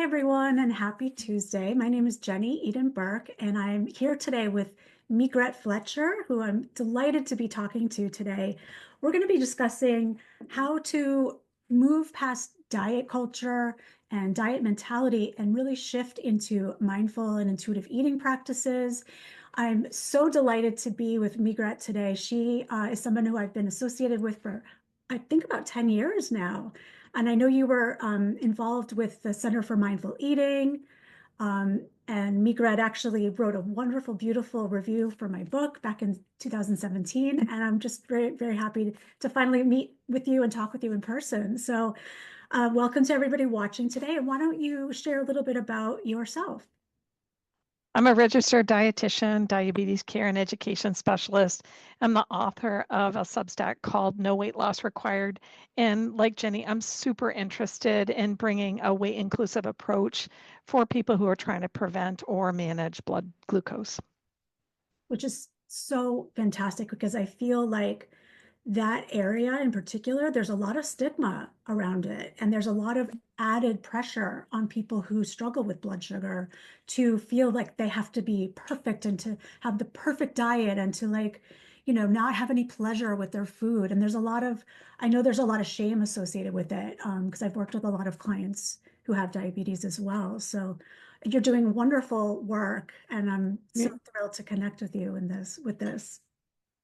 everyone, and happy Tuesday. My name is Jenny Eden Burke, and I'm here today with Megrette Fletcher, who I'm delighted to be talking to today. We're going to be discussing how to move past diet culture and diet mentality and really shift into mindful and intuitive eating practices. I'm so delighted to be with Megrette today. She is someone who I've been associated with for, I think, about 10 years now. And I know you were involved with the Center for Mindful Eating. And Megrette actually wrote a wonderful, beautiful review for my book back in 2017. And I'm just very, very happy to finally meet with you and talk with you in person. So welcome to everybody watching today. And why don't you share a little bit about yourself? I'm a registered dietitian, diabetes care and education specialist. I'm the author of a Substack called No Weight Loss Required. And like Jenny, I'm super interested in bringing a weight inclusive approach for people who are trying to prevent or manage blood glucose. Which is so fantastic because I feel like that area in particular, there's a lot of stigma around it. And there's a lot of added pressure on people who struggle with blood sugar to feel like they have to be perfect and to have the perfect diet and to not have any pleasure with their food. And I know there's a lot of shame associated with it because I've worked with a lot of clients who have diabetes as well. So you're doing wonderful work, and I'm so thrilled to connect with you with this.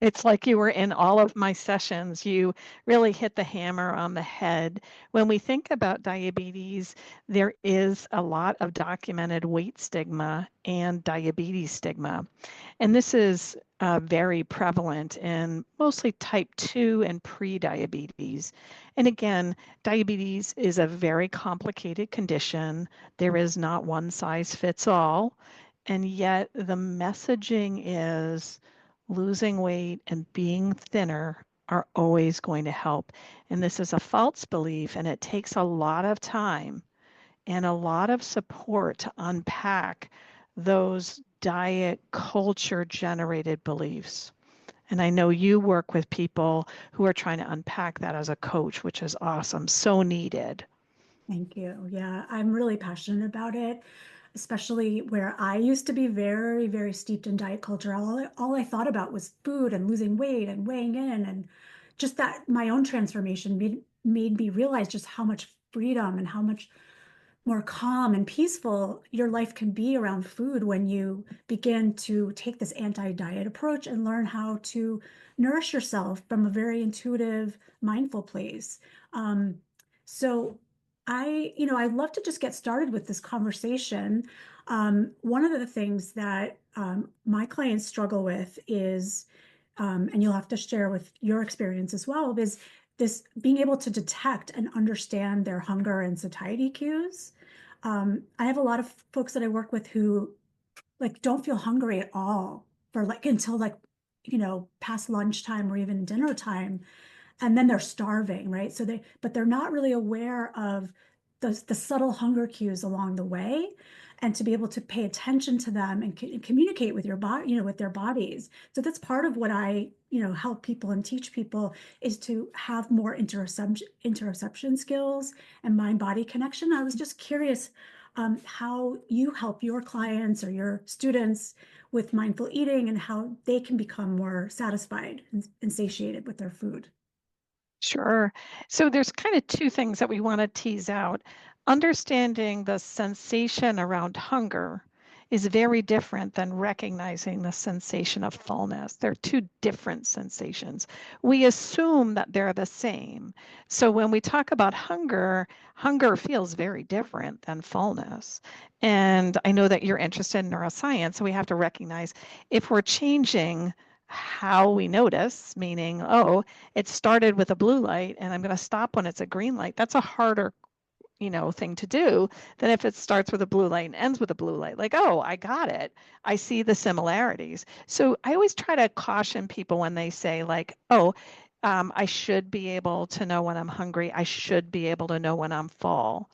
It's like you were in all of my sessions. You really hit the hammer on the head. When we think about diabetes, there is a lot of documented weight stigma and diabetes stigma. And this is very prevalent in mostly type 2 and pre-diabetes. And again, diabetes is a very complicated condition. There is not one size fits all. And yet the messaging is losing weight and being thinner are always going to help. And this is a false belief, and it takes a lot of time and a lot of support to unpack those diet culture generated beliefs. And I know you work with people who are trying to unpack that as a coach, which is awesome. So needed. Thank you. Yeah, I'm really passionate about it, especially where I used to be very, very steeped in diet culture. All I thought about was food and losing weight and weighing in. And just that my own transformation made me realize just how much freedom and how much more calm and peaceful your life can be around food when you begin to take this anti-diet approach and learn how to nourish yourself from a very intuitive, mindful place. Um, so I'd love to just get started with this conversation. One of the things that my clients struggle with is, and you'll have to share with your experience as well, is this being able to detect and understand their hunger and satiety cues. I have a lot of folks that I work with who don't feel hungry at all for until past lunchtime or even dinner time, and then they're starving, right? But they're not really aware of the subtle hunger cues along the way, and to be able to pay attention to them and communicate with your body, with their bodies. So that's part of what I, help people and teach people, is to have more interoception skills and mind-body connection. I was just curious how you help your clients or your students with mindful eating and how they can become more satisfied and satiated with their food. Sure. So there's kind of two things that we want to tease out. Understanding the sensation around hunger is very different than recognizing the sensation of fullness. They're two different sensations. We assume that they're the same. So when we talk about hunger, hunger feels very different than fullness. And I know that you're interested in neuroscience, so we have to recognize if we're changing how we notice, meaning, oh, it started with a blue light and I'm going to stop when it's a green light. That's a harder, thing to do than if it starts with a blue light and ends with a blue light. Like, oh, I got it. I see the similarities. So I always try to caution people when they say like, oh, I should be able to know when I'm hungry. I should be able to know when I'm full.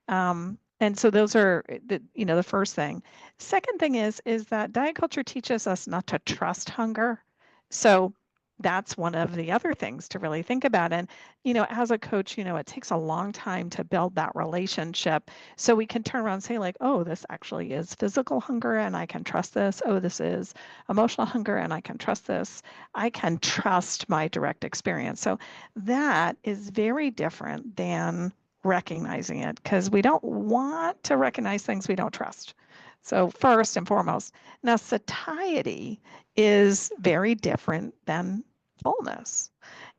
And so those are the first thing. Second thing is that diet culture teaches us not to trust hunger. So that's one of the other things to really think about. And, as a coach, it takes a long time to build that relationship. So we can turn around and say, like, oh, this actually is physical hunger and I can trust this. Oh, this is emotional hunger and I can trust this. I can trust my direct experience. So that is very different than recognizing it, because we don't want to recognize things we don't trust. So first and foremost, now satiety is very different than fullness.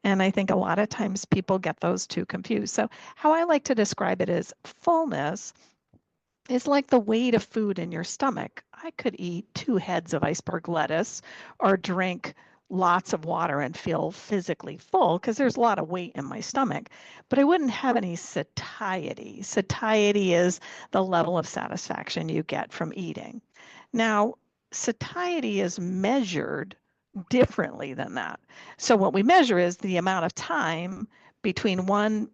And I think a lot of times people get those two confused. So how I like to describe it is fullness is like the weight of food in your stomach. I could eat 2 heads of iceberg lettuce or drink lots of water and feel physically full because there's a lot of weight in my stomach, but I wouldn't have any satiety. Satiety is the level of satisfaction you get from eating. Now, satiety is measured differently than that. So what we measure is the amount of time between one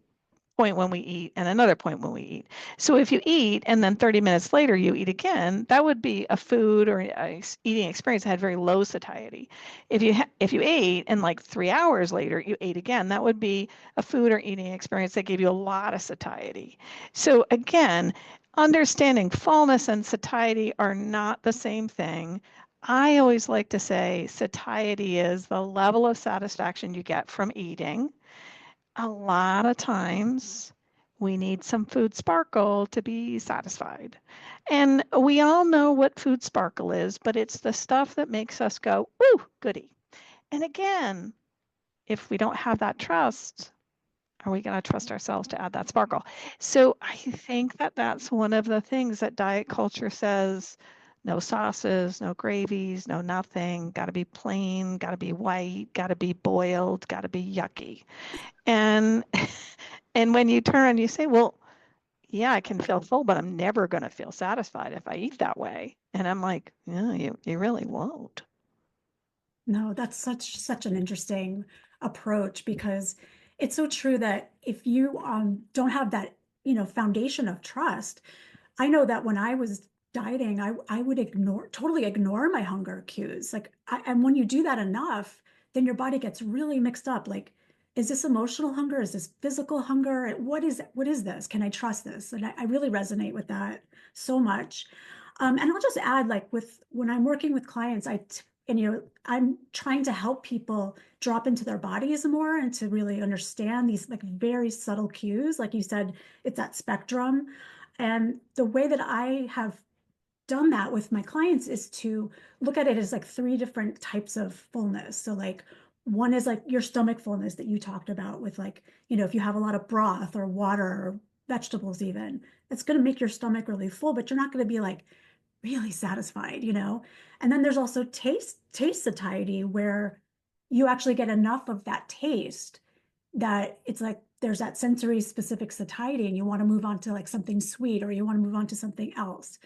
point when we eat and another point when we eat. So if you eat and then 30 minutes later you eat again, that would be a food or a eating experience that had very low satiety. If you ate and like 3 hours later you ate again, that would be a food or eating experience that gave you a lot of satiety. So again, understanding fullness and satiety are not the same thing. I always like to say satiety is the level of satisfaction you get from eating. A lot of times we need some food sparkle to be satisfied. And we all know what food sparkle is, but it's the stuff that makes us go, ooh, goody. And again, if we don't have that trust, are we going to trust ourselves to add that sparkle? So I think that that's one of the things that diet culture says: no sauces, no gravies, no nothing, got to be plain, got to be white, got to be boiled, got to be yucky. And and when you turn and you say, well, yeah, I can feel full, but I'm never going to feel satisfied if I eat that way. And I'm like, yeah, you really won't. No, that's such an interesting approach, because it's so true that if you don't have that, foundation of trust. I know that when I was dieting, I would totally ignore my hunger cues. And when you do that enough, then your body gets really mixed up. Like, is this emotional hunger? Is this physical hunger? What is this? Can I trust this? And I really resonate with that so much. And I'll just add, like, when I'm working with clients, I'm trying to help people drop into their bodies more and to really understand these, like, very subtle cues. Like you said, it's that spectrum. And the way that I have done that with my clients is to look at it as like 3 different types of fullness. So, like, one is like your stomach fullness that you talked about, with, like, if you have a lot of broth or water or vegetables even, it's going to make your stomach really full, but you're not going to be like really satisfied. And then there's also taste satiety, where you actually get enough of that taste that it's like there's that sensory specific satiety, and you want to move on to like something sweet, or you want to move on to something else.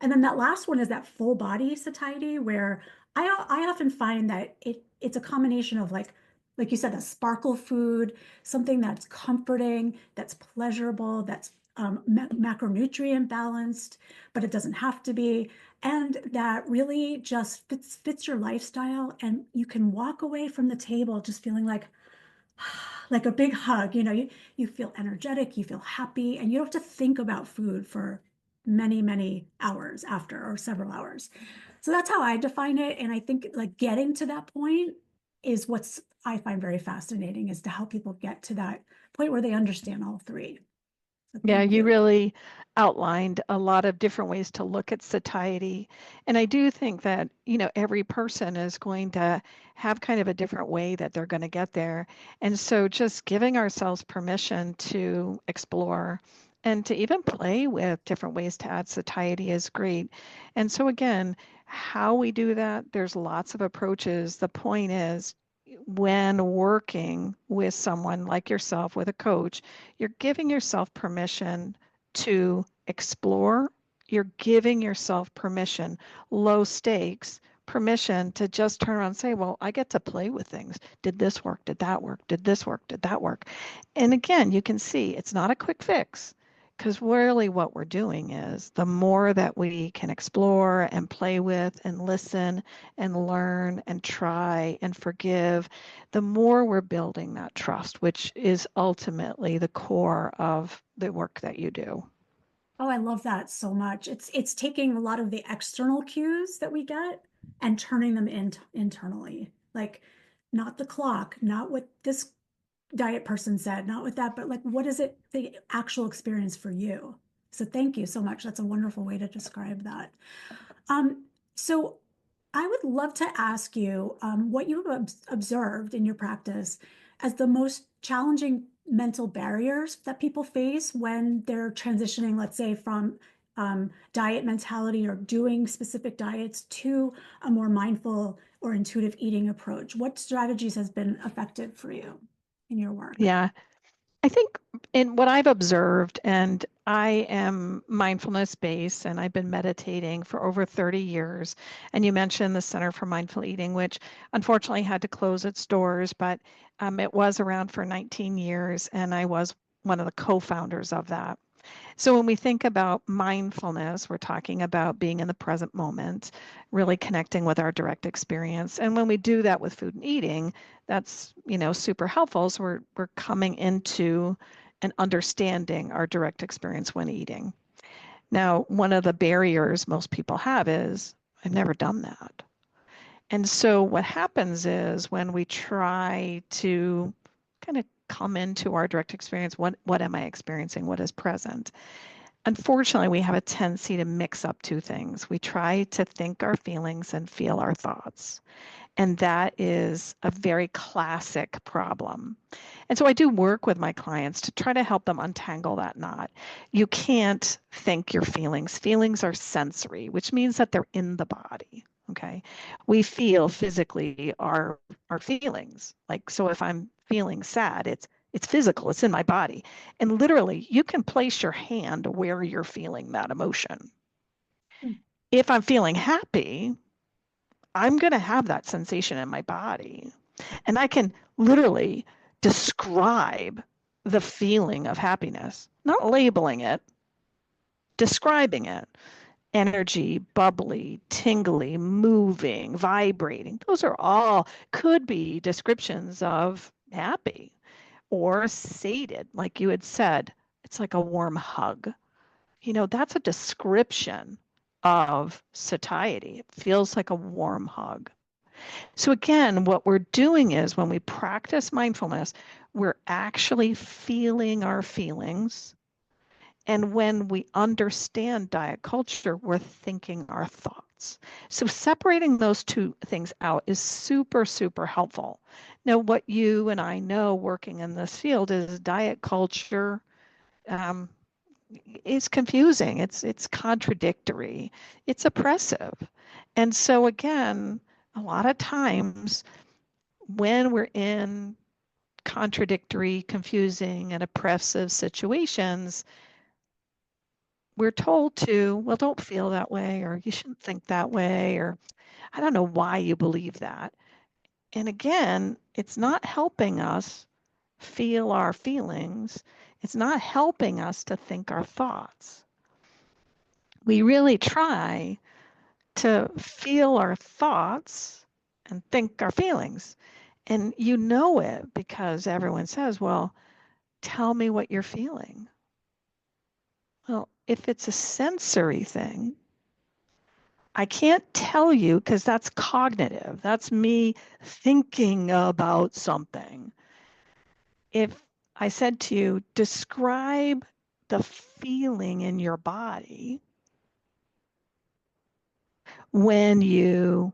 And then that last one is that full body satiety, where I often find that it's a combination of, like you said, a sparkle food, something that's comforting, that's pleasurable, that's macronutrient balanced, but it doesn't have to be, and that really just fits your lifestyle, and you can walk away from the table just feeling like a big hug. You feel energetic, you feel happy, and you don't have to think about food for many, many hours after, or several hours. So that's how I define it. And I think, like, getting to that point is what's I find very fascinating, is to help people get to that point where they understand all 3. So Yeah, thank you you. really outlined a lot of different ways to look at satiety. And I do think that, every person is going to have kind of a different way that they're going to get there. And so just giving ourselves permission to explore and to even play with different ways to add satiety is great. And so again, how we do that, there's lots of approaches. The point is, when working with someone like yourself, with a coach, you're giving yourself permission to explore. You're giving yourself permission, low stakes, permission to just turn around and say, well, I get to play with things. Did this work? Did that work? Did this work? Did that work? And again, you can see it's not a quick fix. Because really what we're doing is the more that we can explore and play with and listen and learn and try and forgive, the more we're building that trust, which is ultimately the core of the work that you do. Oh, I love that so much. It's taking a lot of the external cues that we get and turning them internally. Like not the clock, not what this diet person said, not what that, but like what is it the actual experience for you? So thank you so much. That's a wonderful way to describe that. So I would love to ask you what you have observed in your practice as the most challenging mental barriers that people face when they're transitioning, let's say, from diet mentality or doing specific diets to a more mindful or intuitive eating approach. What strategies has been effective for you in your work? Yeah. I think in what I've observed, and I am mindfulness based and I've been meditating for over 30 years. And you mentioned the Center for Mindful Eating, which unfortunately had to close its doors, but it was around for 19 years, and I was one of the co-founders of that. So when we think about mindfulness, we're talking about being in the present moment, really connecting with our direct experience. And when we do that with food and eating, that's, super helpful. So we're coming into and understanding our direct experience when eating. Now, one of the barriers most people have is, I've never done that. And so what happens is when we try to kind of come into our direct experience, what am I experiencing? What is present? Unfortunately, we have a tendency to mix up two things. We try to think our feelings and feel our thoughts. And that is a very classic problem. And so I do work with my clients to try to help them untangle that knot. You can't think your feelings. Feelings are sensory, which means that they're in the body. Okay. We feel physically our feelings. Like, so if I'm feeling sad, it's physical, it's in my body. And literally, you can place your hand where you're feeling that emotion. If I'm feeling happy, I'm going to have that sensation in my body. And I can literally describe the feeling of happiness, not labeling it, describing it. Energy, bubbly, tingly, moving, vibrating. Those are all could be descriptions of happy or sated, like you had said. It's like a warm hug. That's a description of satiety. It feels like a warm hug. So, again, what we're doing is when we practice mindfulness, we're actually feeling our feelings. And when we understand diet culture, we're thinking our thoughts. So, separating those two things out is super, super helpful. Now, what you and I know working in this field is diet culture um, is confusing. It's contradictory. It's oppressive. And so, again, a lot of times when we're in contradictory, confusing, and oppressive situations, we're told to, well, don't feel that way, or you shouldn't think that way, or I don't know why you believe that. And again, it's not helping us feel our feelings. It's not helping us to think our thoughts. We really try to feel our thoughts and think our feelings. And you know it because everyone says, well, tell me what you're feeling. Well, if it's a sensory thing, I can't tell you because that's cognitive. That's me thinking about something. If I said to you, describe the feeling in your body when you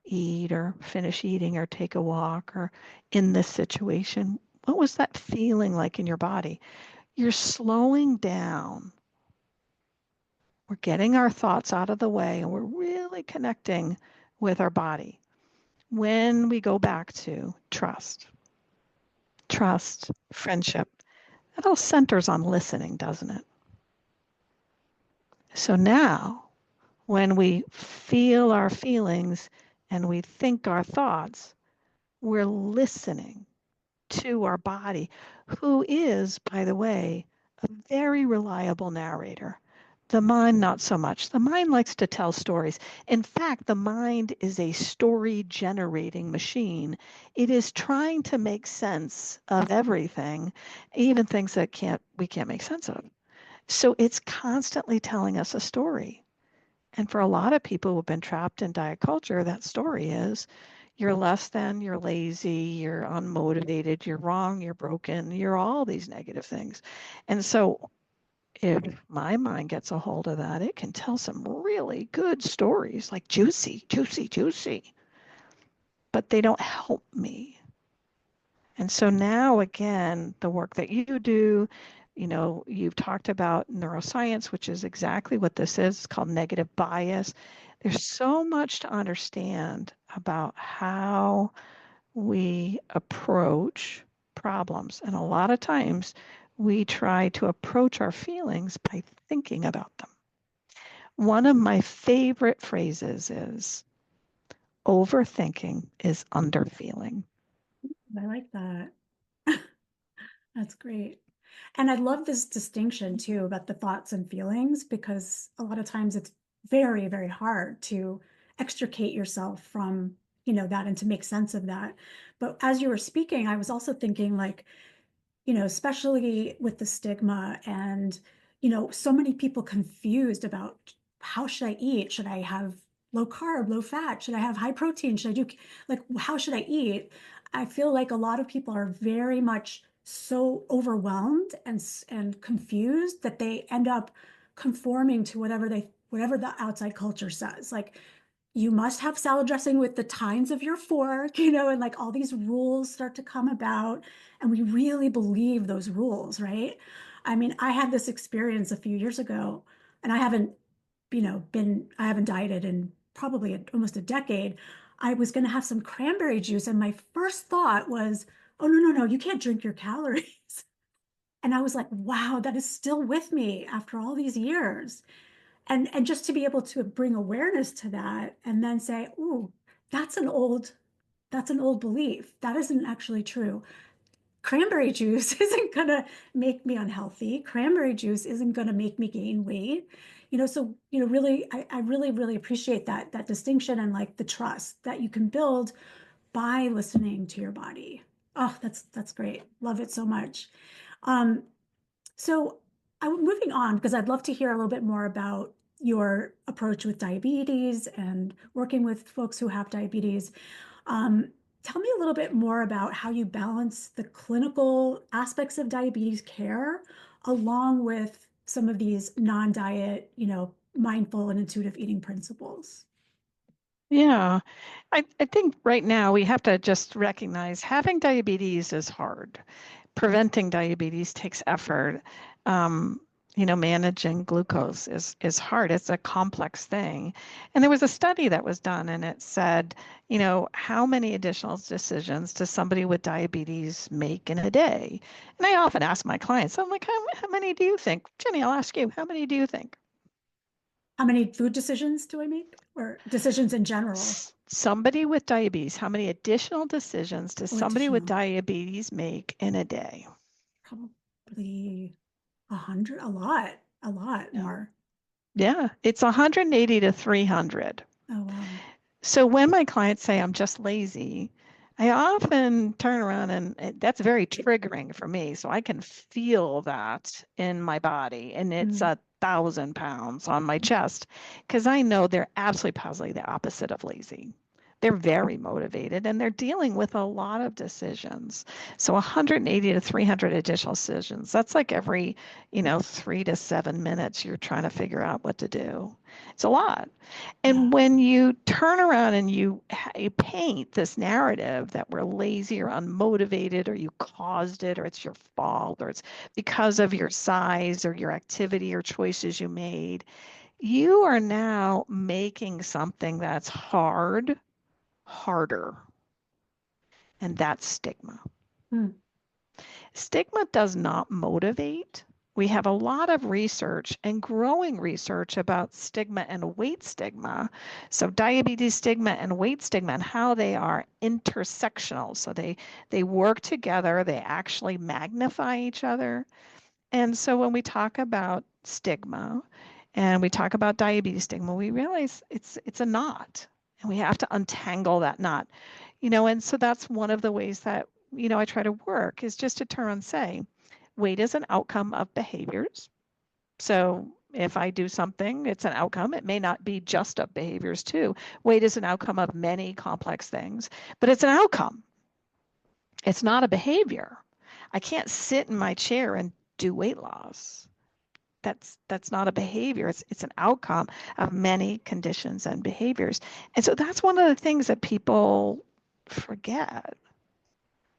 eat or finish eating or take a walk or in this situation, what was that feeling like in your body? You're slowing down. We're getting our thoughts out of the way and we're really connecting with our body. When we go back to trust, friendship, it all centers on listening, doesn't it? So now, when we feel our feelings and we think our thoughts, we're listening to our body, who is, by the way, a very reliable narrator. The mind, not so much. The mind likes to tell stories. In fact, the mind is a story generating machine. It is trying to make sense of everything, even things that we can't make sense of. So it's constantly telling us a story. And for a lot of people who've been trapped in diet culture, that story is you're less than, you're lazy, you're unmotivated, you're wrong, you're broken, you're all these negative things. And so if my mind gets a hold of that, it can tell some really good stories, like juicy, juicy, juicy, but they don't help me. And so now, again, the work that you do, you've talked about neuroscience, which is exactly what this is. It's called negative bias. There's so much to understand about how we approach problems. And a lot of times we try to approach our feelings by thinking about them. One of my favorite phrases is overthinking is underfeeling. I like that. That's great. And I love this distinction too about the thoughts and feelings, because a lot of times it's very, very hard to extricate yourself from, that and to make sense of that. But as you were speaking, I was also thinking like, especially with the stigma and, so many people confused about how should I eat? Should I have low carb, low fat? Should I have high protein? Should I do like, how should I eat? I feel like a lot of people are very much so overwhelmed and confused that they end up conforming to whatever the outside culture says. Like, you must have salad dressing with the tines of your fork, and like all these rules start to come about. And we really believe those rules, right? I mean, I had this experience a few years ago, and I haven't dieted in probably almost a decade. I was going to have some cranberry juice, and my first thought was, oh, no, no, no, you can't drink your calories. And I was like, wow, that is still with me after all these years. And just to be able to bring awareness to that and then say, "Ooh, that's an old that's an old belief. That isn't actually true. Cranberry juice isn't going to make me unhealthy. Cranberry juice isn't going to make me gain weight." So, really, I really, really appreciate that distinction and like the trust that you can build by listening to your body. Oh, that's great. Love it so much. Um, so I'm moving on because I'd love to hear a little bit more about your approach with diabetes and working with folks who have diabetes. Um, Tell me a little bit more about how you balance the clinical aspects of diabetes care along with some of these non-diet, mindful and intuitive eating principles. Yeah, I think right now we have to just recognize having diabetes is hard. Preventing diabetes takes effort. Um, managing glucose is hard. It's a complex thing. And there was a study that was done, and it said, how many additional decisions does somebody with diabetes make in a day? And I often ask my clients, I'm like, how many do you think? Jenny, I'll ask you, how many do you think? How many food decisions do I make, or decisions in general? Somebody with diabetes, how many additional decisions does Oh, somebody with additional, diabetes make in a day? probably 100, a lot Yeah. more. Yeah, it's 180 to 300. Oh, wow. So when my clients say I'm just lazy, I often turn around and that's very triggering for me. So I can feel that in my body, and it's Mm. 1,000 pounds on my chest because I know they're absolutely positively the opposite of lazy. They're very motivated and they're dealing with a lot of decisions. So 180 to 300 additional decisions. That's like every, 3 to 7 minutes you're trying to figure out what to do. It's a lot. Yeah. And when you turn around and you paint this narrative that we're lazy or unmotivated or you caused it or it's your fault or it's because of your size or your activity or choices you made, you are now making something that's hard harder. And that's stigma. Mm. Stigma does not motivate. We have a lot of research and growing research about stigma and weight stigma. So diabetes stigma and weight stigma and how they are intersectional. So they work together, they actually magnify each other. And so when we talk about stigma and we talk about diabetes stigma, we realize it's a knot and we have to untangle that knot. And so that's one of the ways that, I try to work is just to turn and say, weight is an outcome of behaviors. So if I do something, it's an outcome. It may not be just of behaviors too. Weight is an outcome of many complex things, but it's an outcome. It's not a behavior. I can't sit in my chair and do weight loss. That's not a behavior. It's an outcome of many conditions and behaviors. And so that's one of the things that people forget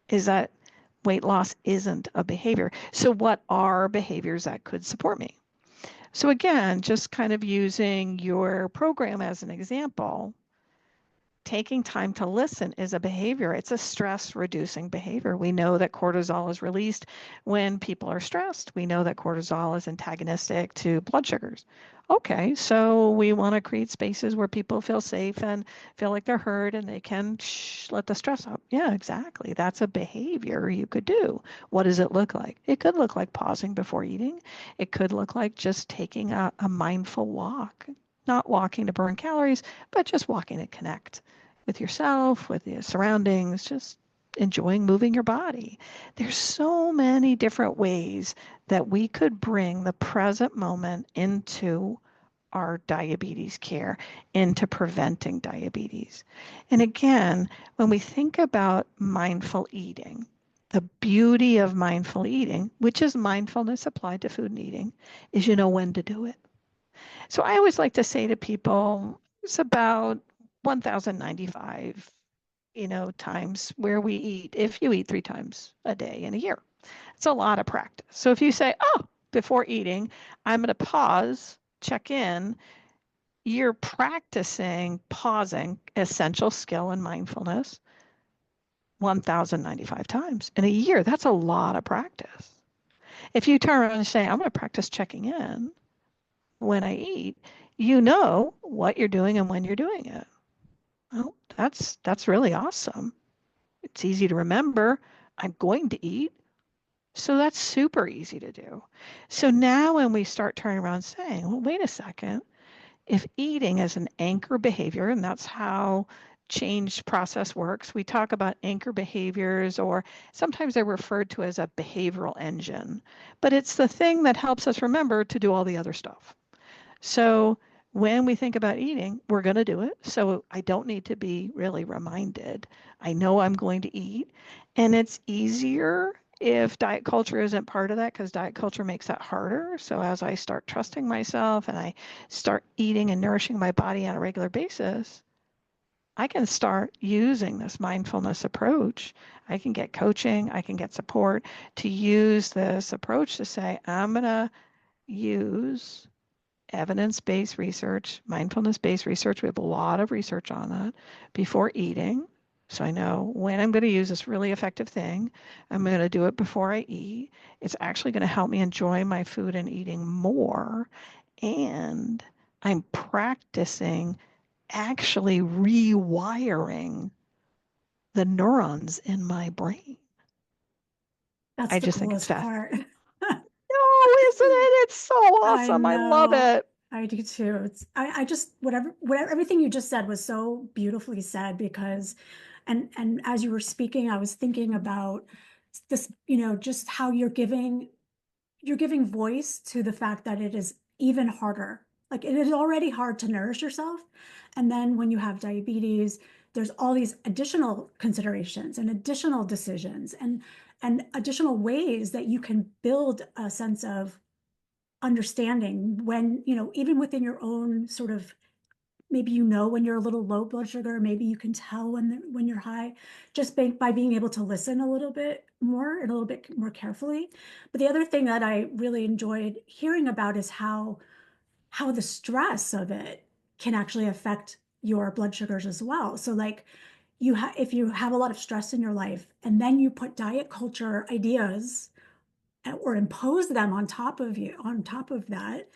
is that weight loss isn't a behavior. So what are behaviors that could support me? So again, just kind of using your program as an example, taking time to listen is a behavior. It's a stress reducing behavior. We know that cortisol is released when people are stressed. We know that cortisol is antagonistic to blood sugars. Okay, so we want to create spaces where people feel safe and feel like they're heard and they can let the stress out. Yeah, exactly. That's a behavior you could do. What does it look like? It could look like pausing before eating. It could look like just taking a mindful walk, not walking to burn calories, but just walking to connect with yourself, with your surroundings, just enjoying moving your body. There's so many different ways that we could bring the present moment into our diabetes care, into preventing diabetes. And again, when we think about mindful eating, the beauty of mindful eating, which is mindfulness applied to food and eating, is you know when to do it. So I always like to say to people, it's about 1,095, times where we eat, if you eat 3 times a day in a year. It's a lot of practice. So if you say, oh, before eating, I'm going to pause, check in, you're practicing pausing, essential skill in mindfulness, 1,095 times in a year. That's a lot of practice. If you turn around and say, I'm going to practice checking in when I eat, you know what you're doing and when you're doing it. Well, that's really awesome. It's easy to remember. I'm going to eat. So that's super easy to do. So now when we start turning around saying, well, wait a second, if eating is an anchor behavior, and that's how change process works, we talk about anchor behaviors, or sometimes they're referred to as a behavioral engine, but it's the thing that helps us remember to do all the other stuff. So when we think about eating, we're going to do it. So I don't need to be really reminded. I know I'm going to eat. And it's easier if diet culture isn't part of that because diet culture makes that harder. So as I start trusting myself and I start eating and nourishing my body on a regular basis, I can start using this mindfulness approach. I can get coaching, I can get support to use this approach to say, I'm going to use evidence-based research, mindfulness-based research. We have a lot of research on that before eating. So I know when I'm going to use this really effective thing, I'm going to do it before I eat. It's actually going to help me enjoy my food and eating more. And I'm practicing actually rewiring the neurons in my brain. That's I the just think it's coolest fast. part. Oh, isn't it? It's so I awesome. I love know. it. I do too. I just whatever everything you just said was so beautifully said because and as you were speaking, I was thinking about this, just how you're giving voice to the fact that it is even harder. Like it is already hard to nourish yourself. And then when you have diabetes, there's all these additional considerations and additional decisions and additional ways that you can build a sense of understanding when, even within your own sort of, maybe when you're a little low blood sugar, maybe you can tell when you're high, just by being able to listen a little bit more and a little bit more carefully. But the other thing that I really enjoyed hearing about is how the stress of it can actually affect your blood sugars as well. So like if you have a lot of stress in your life and then you put diet culture ideas or impose them on top of that,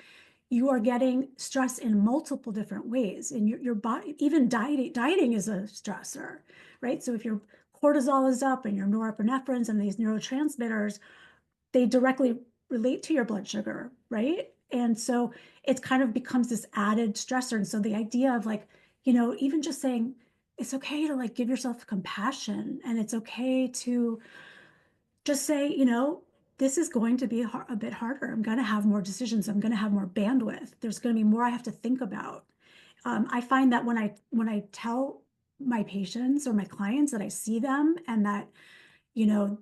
you are getting stress in multiple different ways. And your body, even dieting is a stressor, right? So if your cortisol is up and your norepinephrines and these neurotransmitters, they directly relate to your blood sugar, right? And so it kind of becomes this added stressor. And so the idea of like, even just saying it's okay to like give yourself compassion, and it's okay to just say, this is going to be a bit harder. I'm going to have more decisions. I'm going to have more bandwidth. There's going to be more I have to think about. I find that when I tell my patients or my clients that I see them, and that, you know,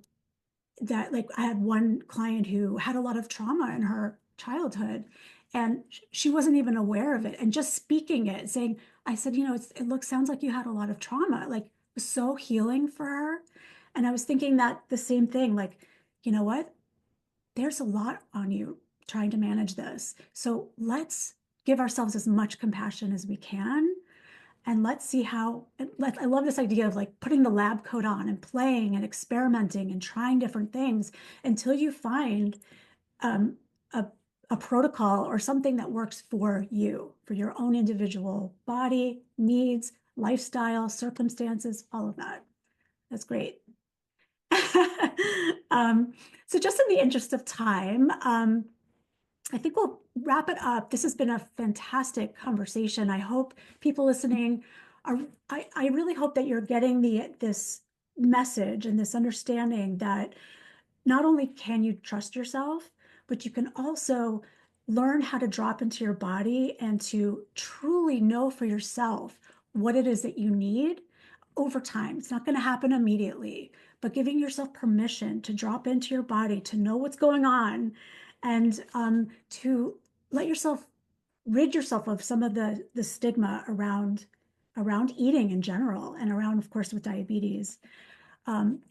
that like I had one client who had a lot of trauma in her childhood, and she wasn't even aware of it. And just speaking it, saying, I said, sounds like you had a lot of trauma, like, it was so healing for her. And I was thinking that the same thing, like, you know what? There's a lot on you trying to manage this. So let's give ourselves as much compassion as we can, and let's see how. I love this idea of like putting the lab coat on and playing and experimenting and trying different things until you find um, a, a protocol or something that works for you, for your own individual body needs, lifestyle, circumstances, all of that. That's great. um, so just in the interest of time, I think we'll wrap it up. This has been a fantastic conversation. I hope people listening are, I really hope that you're getting this message and this understanding that not only can you trust yourself, but you can also learn how to drop into your body and to truly know for yourself what it is that you need over time. It's not going to happen immediately, but giving yourself permission to drop into your body, to know what's going on, and to let yourself rid yourself of some of the stigma around eating in general, and around, of course, with diabetes,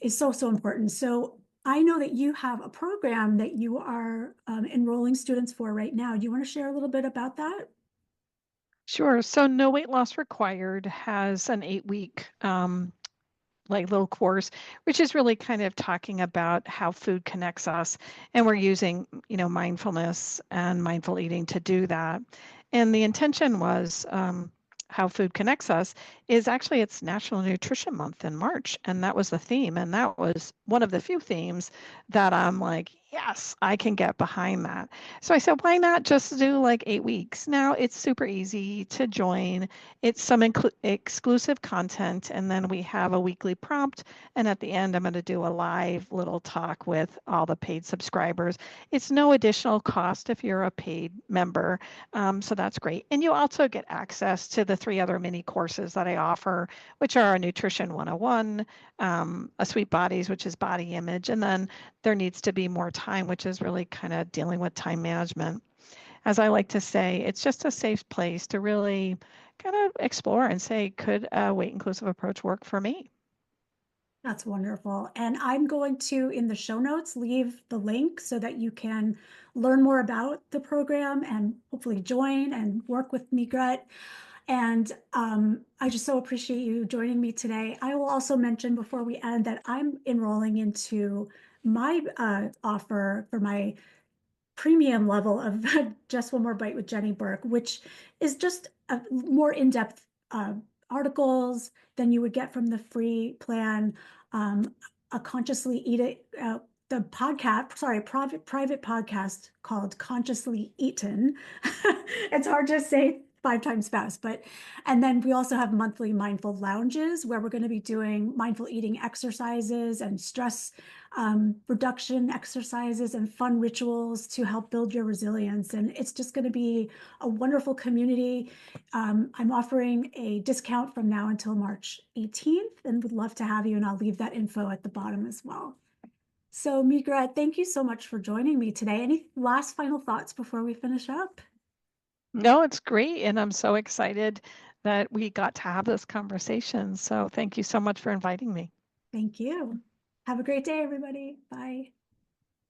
is so, so important. So I know that you have a program that you are enrolling students for right now. Do you want to share a little bit about that? Sure. So No Weight Loss Required has an 8-week like little course, which is really kind of talking about how food connects us. And we're using, mindfulness and mindful eating to do that. And the intention was how food connects us is actually it's National Nutrition Month in March. And that was the theme. And that was one of the few themes that I'm like, yes, I can get behind that. So I said, why not just do like 8 weeks? Now it's super easy to join. It's some exclusive content, and then we have a weekly prompt. And at the end, I'm going to do a live little talk with all the paid subscribers. It's no additional cost if you're a paid member, so that's great. And you also get access to the 3 other mini courses that I offer, which are a Nutrition 101, a Sweet Bodies, which is body image, and then there needs to be more time, which is really kind of dealing with time management. As I like to say, it's just a safe place to really kind of explore and say, could a weight inclusive approach work for me? That's wonderful. And I'm going to, in the show notes, leave the link so that you can learn more about the program and hopefully join and work with Megrette. And I just so appreciate you joining me today. I will also mention before we end that I'm enrolling into my offer for my premium level of Just One More Bite with Jenny Burke, which is just a more in-depth articles than you would get from the free plan. A consciously eat it, the podcast, sorry, private podcast called Consciously Eaten. It's hard to say 5 times fast, and then we also have monthly mindful lounges where we're going to be doing mindful eating exercises and stress reduction exercises and fun rituals to help build your resilience. And it's just going to be a wonderful community. I'm offering a discount from now until March 18th, and would love to have you. And I'll leave that info at the bottom as well. So, Migra, thank you so much for joining me today. Any last final thoughts before we finish up? No, it's great. And I'm so excited that we got to have this conversation. So thank you so much for inviting me. Thank you. Have a great day, everybody. Bye.